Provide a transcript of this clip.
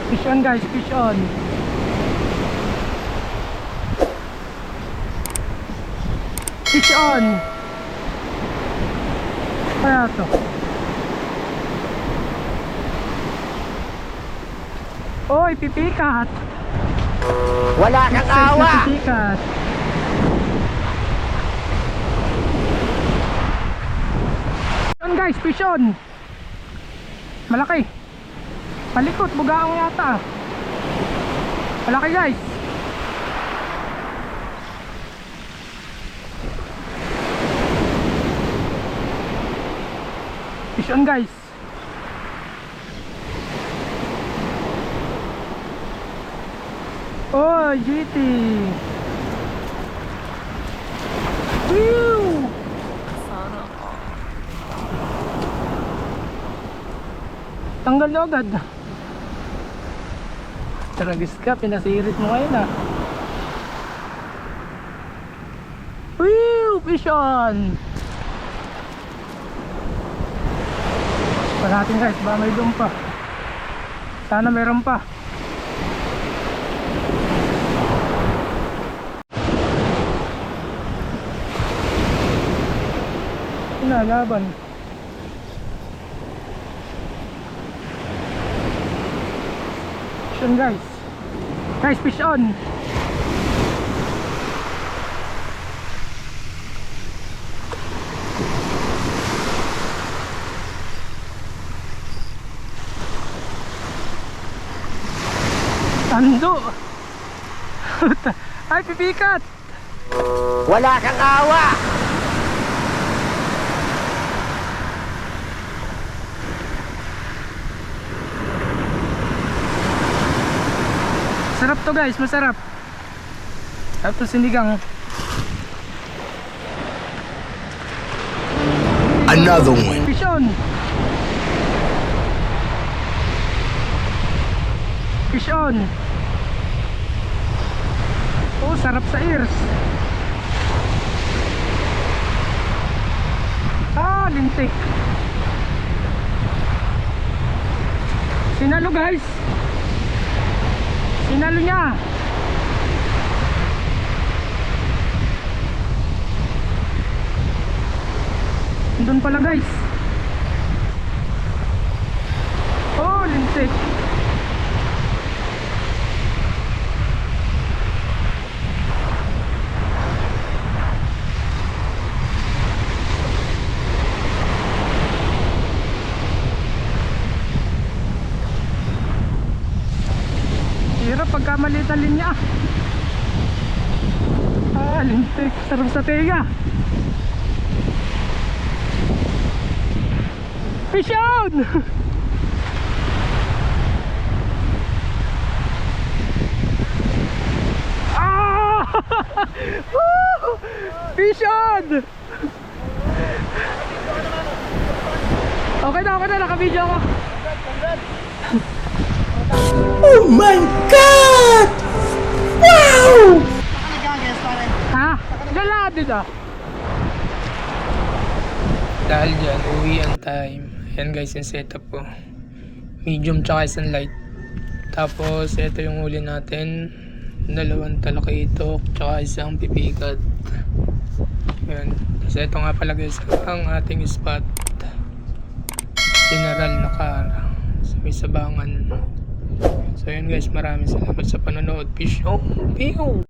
Fish on guys, fish on. Fish on. Kaya to. Oy, pipikat. Wala kang awa. Pipikat. Fish on guys, fish on. Malaki. Palikot, bugaong yata. Malaki guys. Fish on guys. Oh, GT. Woo! Tanggal na agad. Tragis ka, pinasirit mo ngayon ah. Woo! Fish on! Pa natin guys, baka may doon pa. Sana meron pa. Inalaban. Fish on guys. Guys, fish on. Tando. Ay, pipikat. Wala kang awa. Sarap to guys, masarap. Sarap to sinigang. Another one. Fish on. Fish on. Oh, sarap sa ears. Ah, lintik. Sinalo guys. Sinalo niya. Doon pala guys. Oh, lintik. Hirap pagka maliit ang linya. Ah, lintik. Sarap sa tenga. Fish on! Ah! Woo! Fish on! Okay na, naka-video ako. Oh my God! Wow! Ha? Galad din ah. Dahil dyan, uwi ang time. Ayan guys yung setup ko. Medium tsaka isang light. Tapos ito yung huli natin. 2 talakitok tsaka isang pipikat. Ayan. Tapos ito nga pala guys ang ating spot. General na car. So may sabangan. So ayan guys, maraming salamat sa panonood. Fish on! Pew!